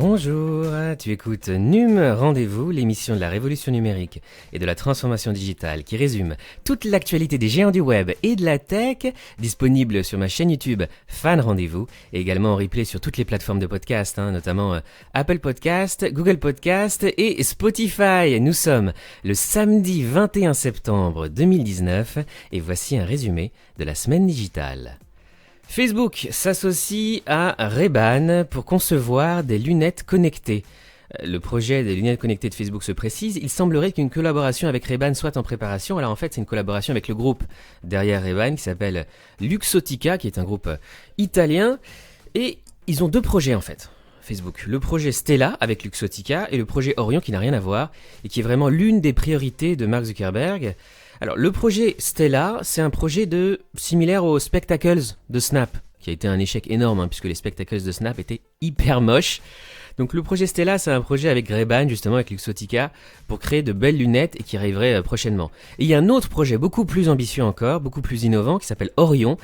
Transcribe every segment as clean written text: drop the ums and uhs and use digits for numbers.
Bonjour, tu écoutes NUM Rendez-vous, l'émission de la révolution numérique et de la transformation digitale qui résume toute l'actualité des géants du web et de la tech, disponible sur ma chaîne YouTube Fan Rendez-vous et également en replay sur toutes les plateformes de podcast, notamment Apple Podcast, Google Podcast et Spotify. Nous sommes le samedi 21 septembre 2019 et voici un résumé de la semaine digitale. Facebook s'associe à Ray-Ban pour concevoir des lunettes connectées. Le projet des lunettes connectées de Facebook se précise. Il semblerait qu'une collaboration avec Ray-Ban soit en préparation. Alors en fait, c'est une collaboration avec le groupe derrière Ray-Ban qui s'appelle Luxottica, qui est un groupe italien. Et ils ont deux projets en fait, Facebook. Le projet Stella avec Luxottica et le projet Orion qui n'a rien à voir et qui est vraiment l'une des priorités de Mark Zuckerberg. Alors, le projet Stella, c'est un projet similaire aux Spectacles de Snap, qui a été un échec énorme, puisque les Spectacles de Snap étaient hyper moches. Donc, le projet Stella, c'est un projet avec Ray-Ban, justement, avec Luxottica, pour créer de belles lunettes et qui arriverait prochainement. Et il y a un autre projet beaucoup plus ambitieux encore, beaucoup plus innovant, qui s'appelle Orion.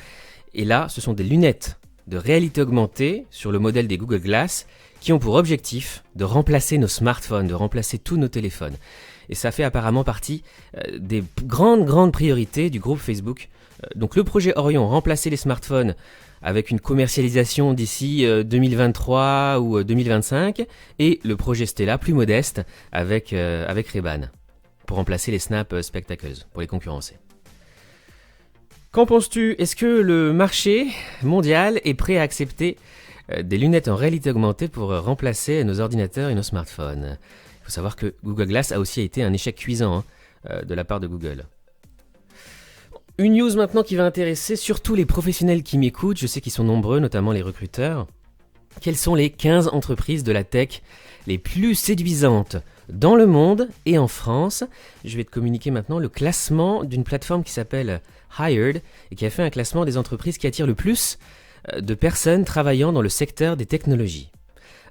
Et là, ce sont des lunettes de réalité augmentée sur le modèle des Google Glass, qui ont pour objectif de remplacer nos smartphones, de remplacer tous nos téléphones. Et ça fait apparemment partie des grandes priorités du groupe Facebook. Donc le projet Orion, remplacer les smartphones avec une commercialisation d'ici 2023 ou 2025. Et le projet Stella, plus modeste, avec Ray-Ban, pour remplacer les Snap Spectacles, pour les concurrencer. Qu'en penses-tu ? Est-ce que le marché mondial est prêt à accepter des lunettes en réalité augmentée pour remplacer nos ordinateurs et nos smartphones ? Il faut savoir que Google Glass a aussi été un échec cuisant de la part de Google. Une news maintenant qui va intéresser surtout les professionnels qui m'écoutent, je sais qu'ils sont nombreux, notamment les recruteurs. Quelles sont les 15 entreprises de la tech les plus séduisantes dans le monde et en France ? Je vais te communiquer maintenant le classement d'une plateforme qui s'appelle Hired et qui a fait un classement des entreprises qui attirent le plus de personnes travaillant dans le secteur des technologies.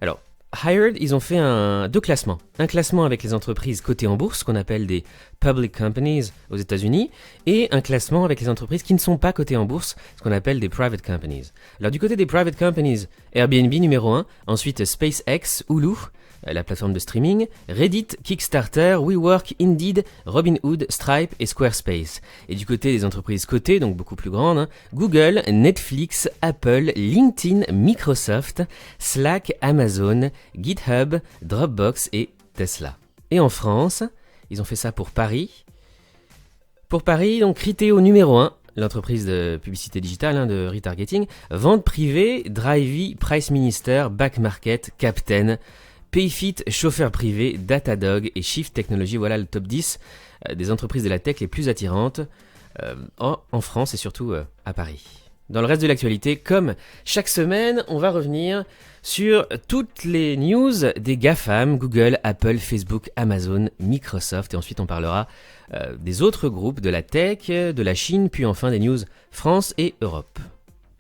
Alors, Hired, ils ont fait deux classements. Un classement avec les entreprises cotées en bourse, qu'on appelle des public companies aux États-Unis, et un classement avec les entreprises qui ne sont pas cotées en bourse, ce qu'on appelle des private companies. Alors du côté des private companies, Airbnb numéro 1, ensuite SpaceX, Hulu, la plateforme de streaming, Reddit, Kickstarter, WeWork, Indeed, Robinhood, Stripe et Squarespace. Et du côté des entreprises cotées, donc beaucoup plus grandes, Google, Netflix, Apple, LinkedIn, Microsoft, Slack, Amazon, GitHub, Dropbox et Tesla. Et en France, ils ont fait ça pour Paris. Pour Paris, donc Criteo numéro 1, l'entreprise de publicité digitale, de retargeting, Vente privée, Drivey, Price Minister, Back Market, Captain, Payfit, chauffeur privé, Datadog et Shift Technology, voilà le top 10 des entreprises de la tech les plus attirantes en France et surtout à Paris. Dans le reste de l'actualité, comme chaque semaine, on va revenir sur toutes les news des GAFAM, Google, Apple, Facebook, Amazon, Microsoft et ensuite on parlera des autres groupes de la tech, de la Chine, puis enfin des news France et Europe.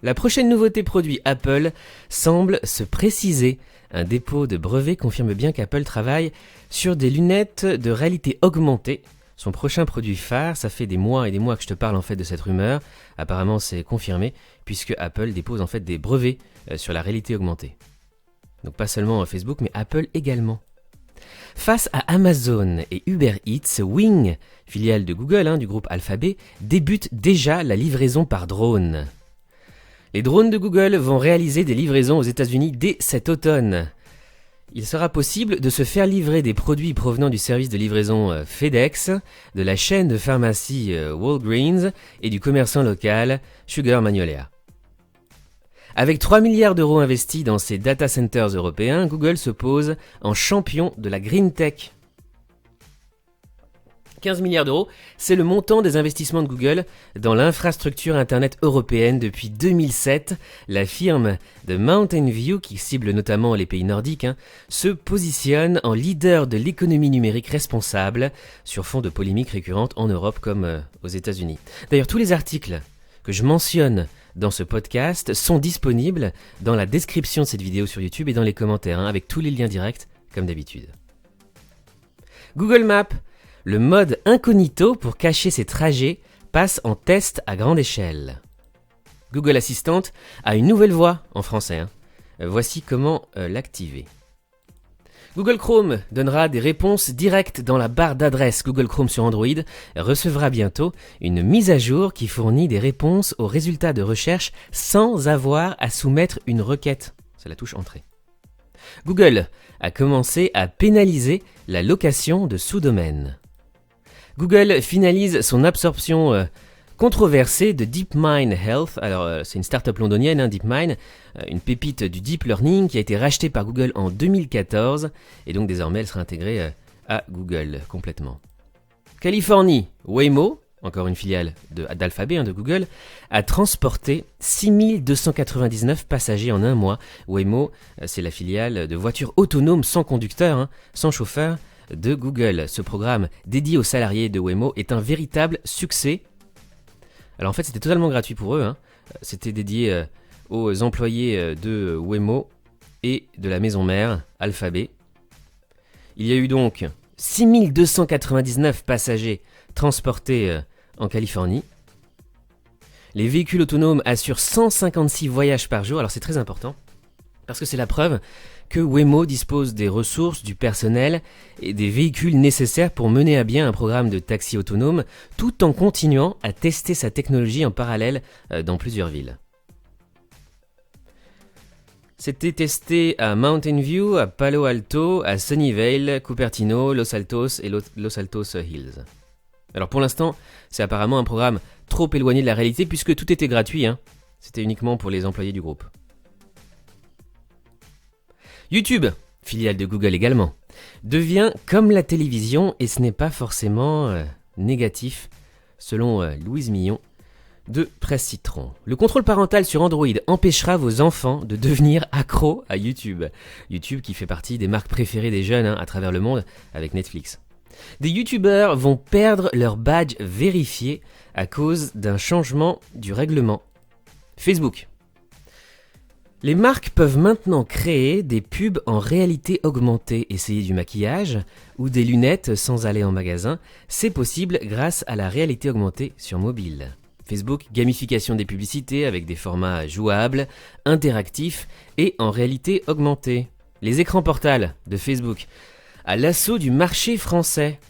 La prochaine nouveauté produit Apple semble se préciser. Un dépôt de brevet confirme bien qu'Apple travaille sur des lunettes de réalité augmentée. Son prochain produit phare, ça fait des mois et des mois que je te parle en fait de cette rumeur. Apparemment c'est confirmé puisque Apple dépose en fait des brevets sur la réalité augmentée. Donc pas seulement Facebook mais Apple également. Face à Amazon et Uber Eats, Wing, filiale de Google du groupe Alphabet, débute déjà la livraison par drone. Les drones de Google vont réaliser des livraisons aux États-Unis dès cet automne. Il sera possible de se faire livrer des produits provenant du service de livraison FedEx, de la chaîne de pharmacie Walgreens et du commerçant local Sugar Magnolia. Avec 3 milliards d'euros investis dans ces data centers européens, Google se pose en champion de la green tech. 15 milliards d'euros, c'est le montant des investissements de Google dans l'infrastructure Internet européenne depuis 2007. La firme de Mountain View, qui cible notamment les pays nordiques, se positionne en leader de l'économie numérique responsable sur fond de polémiques récurrentes en Europe comme aux États-Unis. D'ailleurs, tous les articles que je mentionne dans ce podcast sont disponibles dans la description de cette vidéo sur YouTube et dans les commentaires, avec tous les liens directs comme d'habitude. Google Maps. Le mode incognito pour cacher ses trajets passe en test à grande échelle. Google Assistant a une nouvelle voix en français. Voici comment l'activer. Google Chrome donnera des réponses directes dans la barre d'adresse. Google Chrome sur Android recevra bientôt une mise à jour qui fournit des réponses aux résultats de recherche sans avoir à soumettre une requête. C'est la touche Entrée. Google a commencé à pénaliser la location de sous-domaines. Google finalise son absorption controversée de DeepMind Health. Alors, c'est une start-up londonienne, DeepMind, une pépite du deep learning qui a été rachetée par Google en 2014 et donc désormais elle sera intégrée à Google complètement. Californie, Waymo, encore une filiale d'Alphabet, de Google, a transporté 6299 passagers en un mois. Waymo, c'est la filiale de voitures autonomes sans conducteur, sans chauffeur de Google. Ce programme dédié aux salariés de Waymo est un véritable succès. Alors en fait, c'était totalement gratuit pour eux. C'était dédié aux employés de Waymo et de la maison mère, Alphabet. Il y a eu donc 6299 passagers transportés en Californie. Les véhicules autonomes assurent 156 voyages par jour. Alors c'est très important, parce que c'est la preuve que Waymo dispose des ressources, du personnel et des véhicules nécessaires pour mener à bien un programme de taxi autonome, tout en continuant à tester sa technologie en parallèle dans plusieurs villes. C'était testé à Mountain View, à Palo Alto, à Sunnyvale, Cupertino, Los Altos et Los Altos Hills. Alors pour l'instant, c'est apparemment un programme trop éloigné de la réalité puisque tout était gratuit. C'était uniquement pour les employés du groupe. YouTube, filiale de Google également, devient comme la télévision et ce n'est pas forcément négatif, selon Louise Millon de Presse Citron. Le contrôle parental sur Android empêchera vos enfants de devenir accros à YouTube. YouTube qui fait partie des marques préférées des jeunes à travers le monde avec Netflix. Des youtubeurs vont perdre leur badge vérifié à cause d'un changement du règlement. Facebook. Les marques peuvent maintenant créer des pubs en réalité augmentée, essayer du maquillage ou des lunettes sans aller en magasin. C'est possible grâce à la réalité augmentée sur mobile. Facebook, gamification des publicités avec des formats jouables, interactifs et en réalité augmentée. Les écrans portables de Facebook à l'assaut du marché français.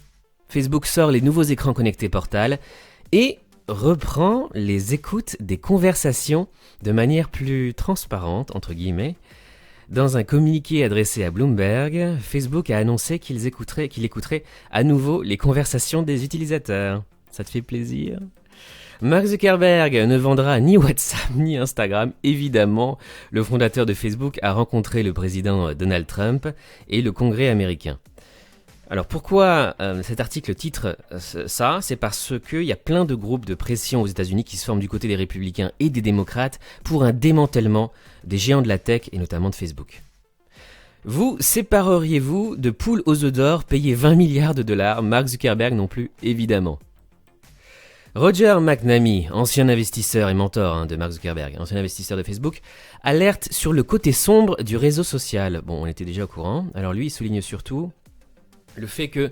Facebook sort les nouveaux écrans connectés Portal et reprend les écoutes des conversations de manière plus transparente, entre guillemets. Dans un communiqué adressé à Bloomberg, Facebook a annoncé qu'il écouterait à nouveau les conversations des utilisateurs. Ça te fait plaisir ? Mark Zuckerberg ne vendra ni WhatsApp ni Instagram. Évidemment, le fondateur de Facebook a rencontré le président Donald Trump et le Congrès américain. Alors pourquoi cet article titre ça ? C'est parce qu'il y a plein de groupes de pression aux États-Unis qui se forment du côté des républicains et des démocrates pour un démantèlement des géants de la tech et notamment de Facebook. Vous sépareriez-vous de poules aux œufs d'or payées 20 milliards de dollars ? Mark Zuckerberg non plus, évidemment. Roger McNamee, ancien investisseur et mentor de Mark Zuckerberg, ancien investisseur de Facebook, alerte sur le côté sombre du réseau social. Bon, on était déjà au courant. Alors lui, il souligne surtout le fait que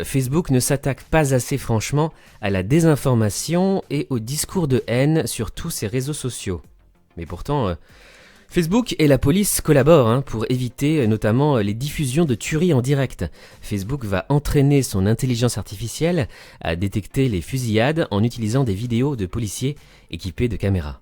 Facebook ne s'attaque pas assez franchement à la désinformation et au discours de haine sur tous ses réseaux sociaux. Mais pourtant, Facebook et la police collaborent pour éviter notamment les diffusions de tueries en direct. Facebook va entraîner son intelligence artificielle à détecter les fusillades en utilisant des vidéos de policiers équipés de caméras.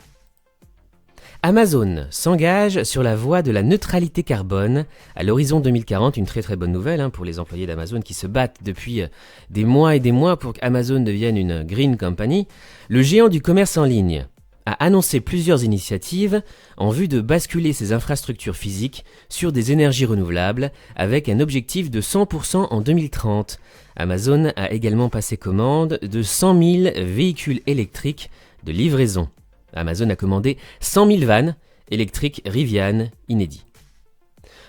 Amazon s'engage sur la voie de la neutralité carbone à l'horizon 2040, une très très bonne nouvelle pour les employés d'Amazon qui se battent depuis des mois et des mois pour qu'Amazon devienne une green company. Le géant du commerce en ligne a annoncé plusieurs initiatives en vue de basculer ses infrastructures physiques sur des énergies renouvelables avec un objectif de 100% en 2030. Amazon a également passé commande de 100 000 véhicules électriques de livraison. Amazon a commandé 100 000 vannes électriques Rivian inédits.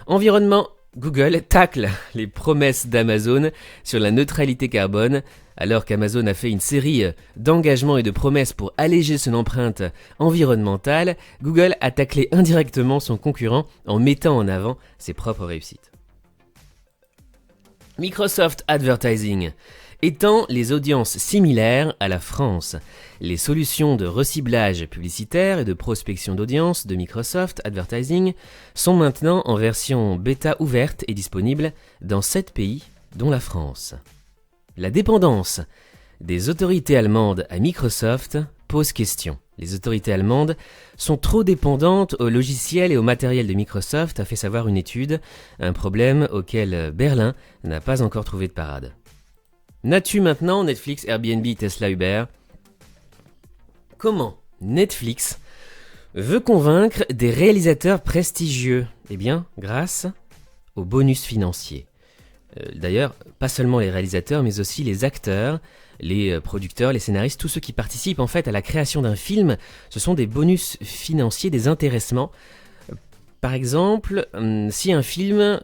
Environnement, Google tacle les promesses d'Amazon sur la neutralité carbone. Alors qu'Amazon a fait une série d'engagements et de promesses pour alléger son empreinte environnementale, Google a taclé indirectement son concurrent en mettant en avant ses propres réussites. Microsoft Advertising étant les audiences similaires à la France. Les solutions de reciblage publicitaire et de prospection d'audience de Microsoft Advertising sont maintenant en version bêta ouverte et disponibles dans 7 pays, dont la France. La dépendance des autorités allemandes à Microsoft pose question. Les autorités allemandes sont trop dépendantes aux logiciels et au matériel de Microsoft, a fait savoir une étude, un problème auquel Berlin n'a pas encore trouvé de parade. N'as-tu maintenant Netflix, Airbnb, Tesla, Uber ? Comment Netflix veut convaincre des réalisateurs prestigieux ? Eh bien, grâce aux bonus financiers. D'ailleurs, pas seulement les réalisateurs, mais aussi les acteurs, les producteurs, les scénaristes, tous ceux qui participent en fait à la création d'un film, ce sont des bonus financiers, des intéressements. Par exemple, si un film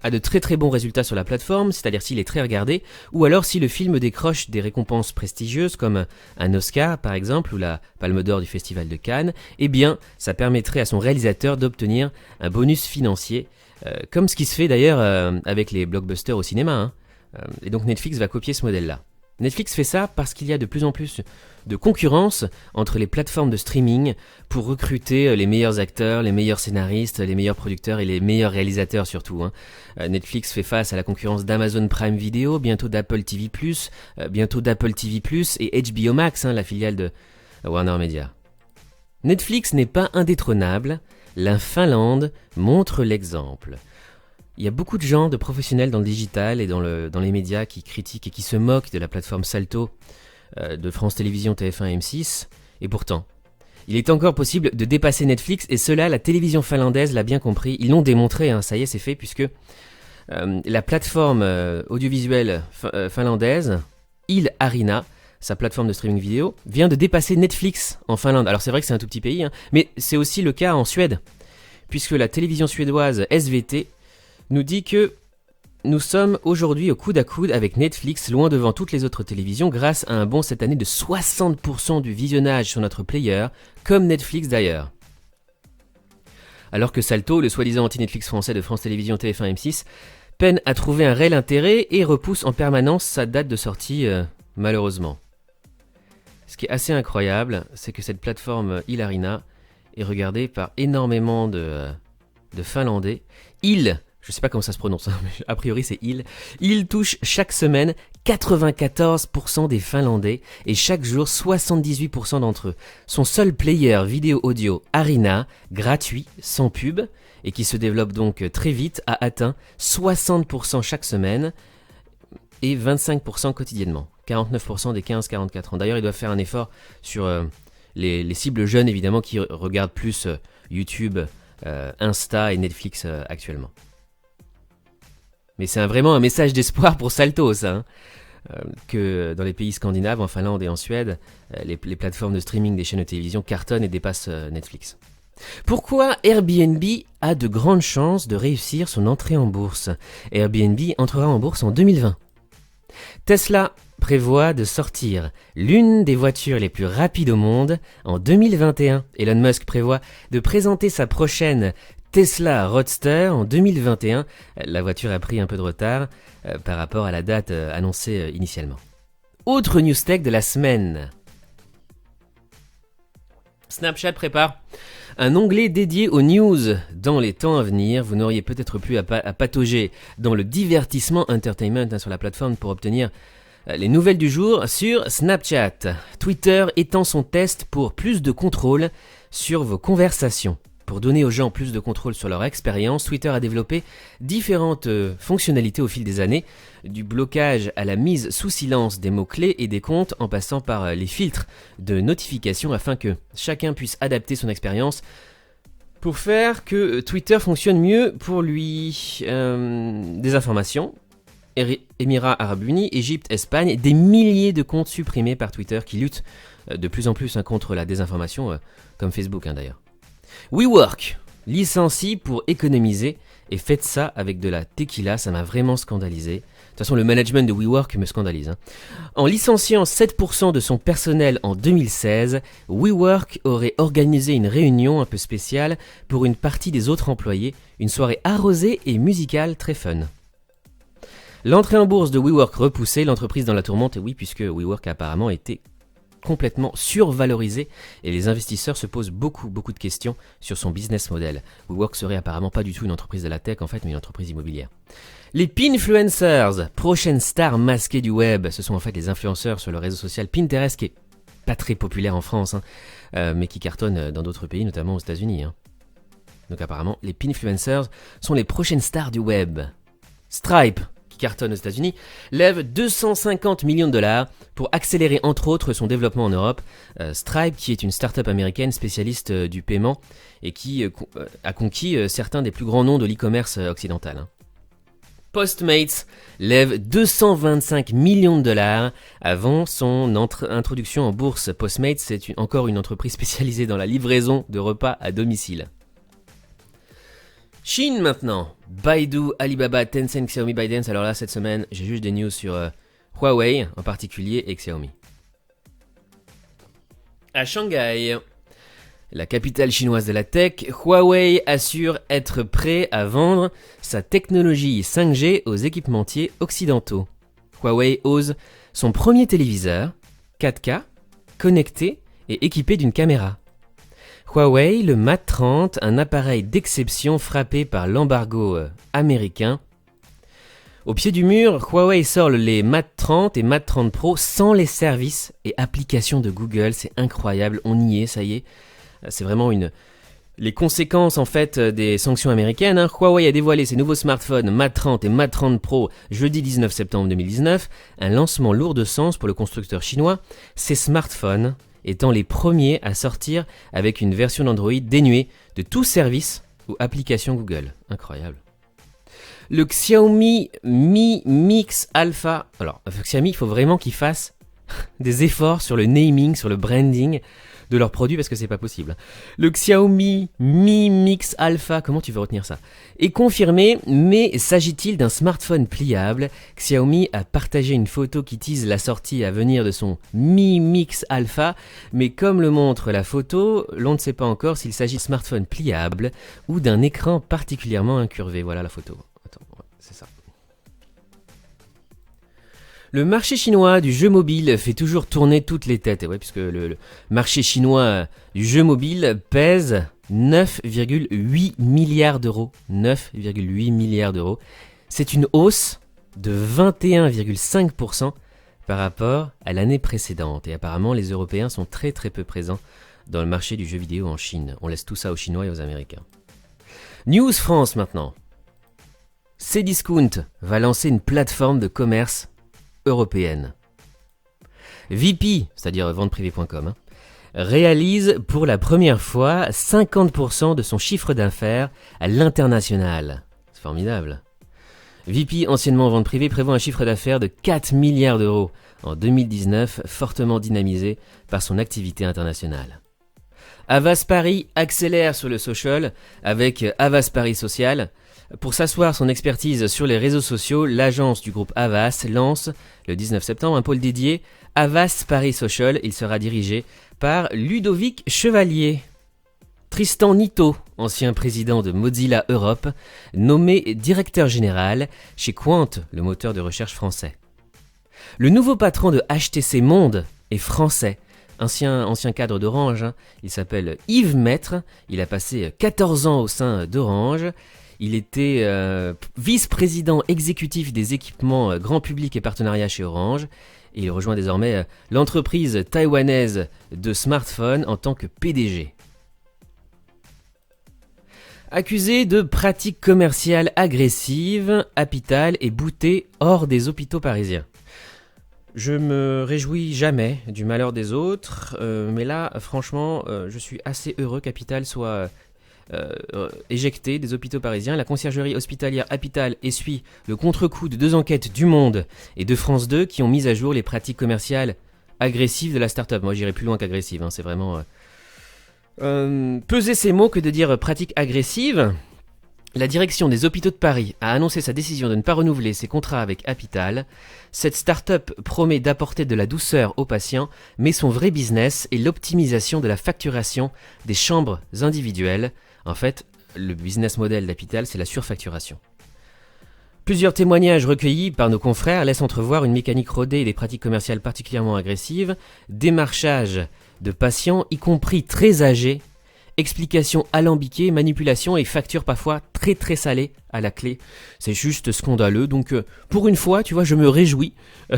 a de très très bons résultats sur la plateforme, c'est-à-dire s'il est très regardé, ou alors si le film décroche des récompenses prestigieuses comme un Oscar par exemple, ou la Palme d'Or du Festival de Cannes, eh bien ça permettrait à son réalisateur d'obtenir un bonus financier, comme ce qui se fait d'ailleurs avec les blockbusters au cinéma. Et donc Netflix va copier ce modèle-là. Netflix fait ça parce qu'il y a de plus en plus de concurrence entre les plateformes de streaming pour recruter les meilleurs acteurs, les meilleurs scénaristes, les meilleurs producteurs et les meilleurs réalisateurs surtout. Netflix fait face à la concurrence d'Amazon Prime Video, bientôt d'Apple TV+, bientôt d'Apple TV+, et HBO Max, la filiale de Warner Media. Netflix n'est pas indétrônable, la Finlande montre l'exemple. Il y a beaucoup de gens, de professionnels dans le digital et dans les médias qui critiquent et qui se moquent de la plateforme Salto de France Télévisions, TF1 et M6. Et pourtant, il est encore possible de dépasser Netflix et cela, la télévision finlandaise l'a bien compris. Ils l'ont démontré, ça y est, c'est fait, puisque la plateforme audiovisuelle finlandaise, Il-Arina, sa plateforme de streaming vidéo, vient de dépasser Netflix en Finlande. Alors c'est vrai que c'est un tout petit pays, mais c'est aussi le cas en Suède, puisque la télévision suédoise SVT nous dit que nous sommes aujourd'hui au coude à coude avec Netflix, loin devant toutes les autres télévisions, grâce à un bond cette année de 60% du visionnage sur notre player, comme Netflix d'ailleurs. Alors que Salto, le soi-disant anti-Netflix français de France Télévisions, TF1 M6, peine à trouver un réel intérêt et repousse en permanence sa date de sortie, malheureusement. Ce qui est assez incroyable, c'est que cette plateforme Il-Arina est regardée par énormément de Finlandais. Je sais pas comment ça se prononce, mais a priori c'est Il touche chaque semaine 94% des Finlandais et chaque jour 78% d'entre eux. Son seul player vidéo audio Arina, gratuit, sans pub, et qui se développe donc très vite, a atteint 60% chaque semaine et 25% quotidiennement. 49% des 15-44 ans. D'ailleurs, ils doivent faire un effort sur les cibles jeunes, évidemment, qui regardent plus YouTube, Insta et Netflix actuellement. Mais c'est vraiment un message d'espoir pour Salto, ça. Que dans les pays scandinaves, en Finlande et en Suède, les plateformes de streaming des chaînes de télévision cartonnent et dépassent Netflix. Pourquoi Airbnb a de grandes chances de réussir son entrée en bourse ? Airbnb entrera en bourse en 2020. Tesla prévoit de sortir l'une des voitures les plus rapides au monde en 2021. Elon Musk prévoit de présenter sa prochaine Tesla Roadster en 2021. La voiture a pris un peu de retard par rapport à la date annoncée initialement. Autre news tech de la semaine. Snapchat prépare un onglet dédié aux news. Dans les temps à venir, vous n'auriez peut-être plus à patauger dans le divertissement entertainment sur la plateforme pour obtenir les nouvelles du jour sur Snapchat. Twitter étend son test pour plus de contrôle sur vos conversations. Pour donner aux gens plus de contrôle sur leur expérience, Twitter a développé différentes fonctionnalités au fil des années, du blocage à la mise sous silence des mots-clés et des comptes en passant par les filtres de notification afin que chacun puisse adapter son expérience pour faire que Twitter fonctionne mieux pour lui. Des informations, Émirats Arabes Unis, Égypte, Espagne, des milliers de comptes supprimés par Twitter qui luttent de plus en plus contre la désinformation, comme Facebook d'ailleurs. WeWork licencie pour économiser et faites ça avec de la tequila, ça m'a vraiment scandalisé. De toute façon, le management de WeWork me scandalise. En licenciant 7% de son personnel en 2016, WeWork aurait organisé une réunion un peu spéciale pour une partie des autres employés, une soirée arrosée et musicale très fun. L'entrée en bourse de WeWork repoussée, l'entreprise dans la tourmente, et oui, puisque WeWork a apparemment été complètement survalorisé et les investisseurs se posent beaucoup de questions sur son business model. WeWork serait apparemment pas du tout une entreprise de la tech en fait, mais une entreprise immobilière. Les Pinfluencers, prochaines stars masquées du web, ce sont en fait les influenceurs sur le réseau social Pinterest qui est pas très populaire en France, mais qui cartonne dans d'autres pays, notamment aux États-Unis. Donc apparemment, les Pinfluencers sont les prochaines stars du web. Stripe, qui cartonne aux États-Unis, lève 250 millions de dollars pour accélérer entre autres son développement en Europe. Stripe, qui est une start-up américaine spécialiste du paiement et qui a conquis certains des plus grands noms de l'e-commerce occidental. Postmates lève 225 millions de dollars avant son introduction en bourse. Postmates, c'est encore une entreprise spécialisée dans la livraison de repas à domicile. Chine maintenant. Baidu, Alibaba, Tencent, Xiaomi, ByteDance. Alors là, cette semaine, j'ai juste des news sur Huawei en particulier et Xiaomi. À Shanghai, la capitale chinoise de la tech, Huawei assure être prêt à vendre sa technologie 5G aux équipementiers occidentaux. Huawei ose son premier téléviseur 4K, connecté et équipé d'une caméra. Huawei, le Mate 30, un appareil d'exception frappé par l'embargo américain. Au pied du mur, Huawei sort les Mate 30 et Mate 30 Pro sans les services et applications de Google. C'est incroyable, on y est, ça y est. C'est vraiment les conséquences en fait des sanctions américaines. Huawei a dévoilé ses nouveaux smartphones Mate 30 et Mate 30 Pro jeudi 19 septembre 2019. Un lancement lourd de sens pour le constructeur chinois. Ces smartphones étant les premiers à sortir avec une version d'Android dénuée de tout service ou application Google. Incroyable. Le Xiaomi Mi Mix Alpha. Alors, Xiaomi, il faut vraiment qu'ils fassent des efforts sur le naming, sur le branding de leurs produits parce que c'est pas possible. Le Xiaomi Mi Mix Alpha, comment tu veux retenir ça, est confirmé, mais s'agit-il d'un smartphone pliable? Xiaomi a partagé une photo qui tease la sortie à venir de son Mi Mix Alpha, mais comme le montre la photo, l'on ne sait pas encore s'il s'agit de smartphone pliable ou d'un écran particulièrement incurvé. Voilà la photo. Attends, ouais, c'est ça. Le marché chinois du jeu mobile fait toujours tourner toutes les têtes. Et ouais, puisque le marché chinois du jeu mobile pèse 9,8 milliards d'euros. 9,8 milliards d'euros. C'est une hausse de 21,5% par rapport à l'année précédente. Et apparemment, les Européens sont très peu présents dans le marché du jeu vidéo en Chine. On laisse tout ça aux Chinois et aux Américains. News France maintenant. Cdiscount va lancer une plateforme de commerce européenne. VP, c'est-à-dire venteprivée.com, réalise pour la première fois 50% de son chiffre d'affaires à l'international. C'est formidable. VP, anciennement vente privée, prévoit un chiffre d'affaires de 4 milliards d'euros en 2019, fortement dynamisé par son activité internationale. Havas Paris accélère sur le social avec Havas Paris Social. Pour s'asseoir son expertise sur les réseaux sociaux, l'agence du groupe Havas lance le 19 septembre un pôle dédié Havas Paris Social. Il sera dirigé par Ludovic Chevalier. Tristan Nitto, ancien président de Mozilla Europe, nommé directeur général chez Quant, le moteur de recherche français. Le nouveau patron de HTC Monde est français. Ancien cadre d'Orange, il s'appelle Yves Maître, il a passé 14 ans au sein d'Orange. Il était vice-président exécutif des équipements grand public et partenariat chez Orange. Et il rejoint désormais l'entreprise taïwanaise de smartphones en tant que PDG. Accusé de pratiques commerciales agressives, Apital est bouté hors des hôpitaux parisiens. Je me réjouis jamais du malheur des autres, mais là, franchement, je suis assez heureux qu'Apital soit éjecté des hôpitaux parisiens. La conciergerie hospitalière Apital essuie le contre-coup de 2 enquêtes du Monde et de France 2 qui ont mis à jour les pratiques commerciales agressives de la start-up. Moi, j'irai plus loin qu'agressive, c'est vraiment... peser ces mots que de dire pratique agressive. La direction des hôpitaux de Paris a annoncé sa décision de ne pas renouveler ses contrats avec Apital. Cette start-up promet d'apporter de la douceur aux patients, mais son vrai business est l'optimisation de la facturation des chambres individuelles. En fait, le business model d'Apital, c'est la surfacturation. Plusieurs témoignages recueillis par nos confrères laissent entrevoir une mécanique rodée et des pratiques commerciales particulièrement agressives, démarchage de patients, y compris très âgés, explications alambiquées, manipulations et factures parfois très très salées à la clé. C'est juste scandaleux, donc pour une fois, tu vois, je me réjouis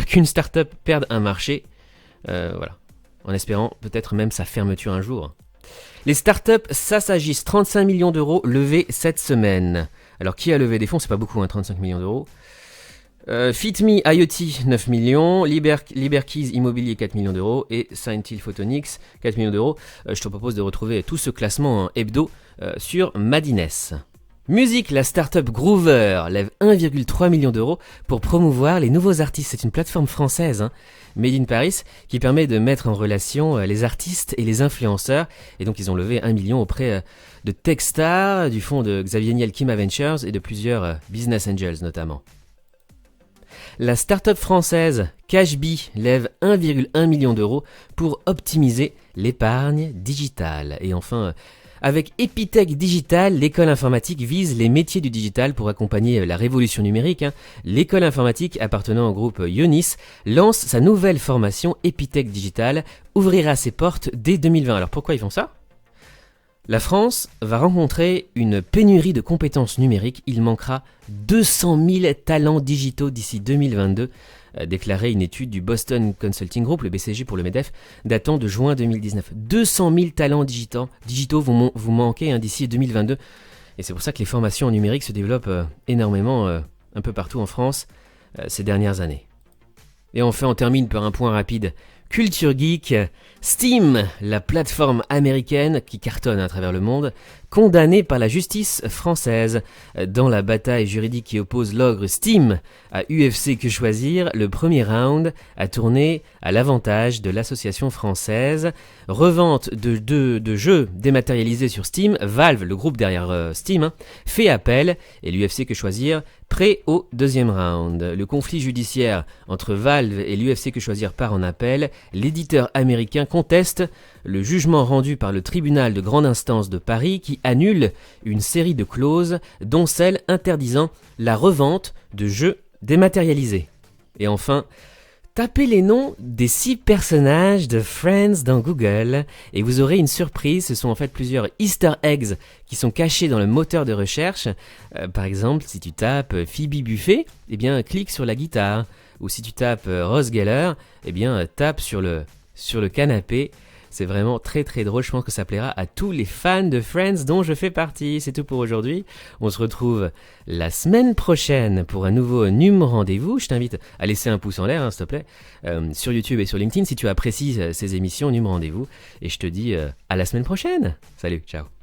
qu'une start-up perde un marché, voilà, en espérant peut-être même sa fermeture un jour. Les startups, ça s'agisse 35 millions d'euros levés cette semaine. Alors qui a levé des fonds? C'est pas beaucoup, 35 millions d'euros. FitMe IoT 9 millions, Liberkeys Immobilier 4 millions d'euros et Scientil Photonics 4 millions d'euros. Je te propose de retrouver tout ce classement hebdo sur Madines. Musique, la startup Groover lève 1,3 million d'euros pour promouvoir les nouveaux artistes. C'est une plateforme française, Made in Paris, qui permet de mettre en relation les artistes et les influenceurs. Et donc ils ont levé 1 million auprès de Techstar, du fonds de Xavier Niel Kima Ventures et de plusieurs business angels notamment. La start-up française Cashbee lève 1,1 million d'euros pour optimiser l'épargne digitale. Et enfin, avec Epitech Digital, l'école informatique vise les métiers du digital pour accompagner la révolution numérique. L'école informatique appartenant au groupe Ionis lance sa nouvelle formation Epitech Digital, ouvrira ses portes dès 2020. Alors pourquoi ils font ça ? La France va rencontrer une pénurie de compétences numériques. Il manquera 200 000 talents digitaux d'ici 2022, déclarait une étude du Boston Consulting Group, le BCG pour le MEDEF, datant de juin 2019. 200 000 talents digitaux vont vous manquer d'ici 2022. Et c'est pour ça que les formations en numérique se développent énormément un peu partout en France ces dernières années. Et enfin, on termine par un point rapide. Culture Geek, Steam, la plateforme américaine qui cartonne à travers le monde, condamnée par la justice française. Dans la bataille juridique qui oppose l'ogre Steam à UFC Que Choisir, le premier round a tourné à l'avantage de l'association française. Revente de jeux dématérialisés sur Steam, Valve, le groupe derrière Steam, fait appel et l'UFC Que Choisir prêt au deuxième round. Le conflit judiciaire entre Valve et l'UFC Que Choisir part en appel. L'éditeur américain conteste le jugement rendu par le tribunal de grande instance de Paris qui annule une série de clauses, dont celle interdisant la revente de jeux dématérialisés. Et enfin, tapez les noms des 6 personnages de Friends dans Google et vous aurez une surprise. Ce sont en fait plusieurs Easter eggs qui sont cachés dans le moteur de recherche. Par exemple, si tu tapes Phoebe Buffet, eh bien clique sur la guitare. Ou si tu tapes Ross Geller, eh bien tape sur le canapé. C'est vraiment très très drôle, je pense que ça plaira à tous les fans de Friends dont je fais partie. C'est tout pour aujourd'hui. On se retrouve la semaine prochaine pour un nouveau NUM Rendez-vous. Je t'invite à laisser un pouce en l'air, s'il te plaît, sur YouTube et sur LinkedIn si tu apprécies ces émissions NUM Rendez-vous. Et je te dis à la semaine prochaine. Salut, ciao.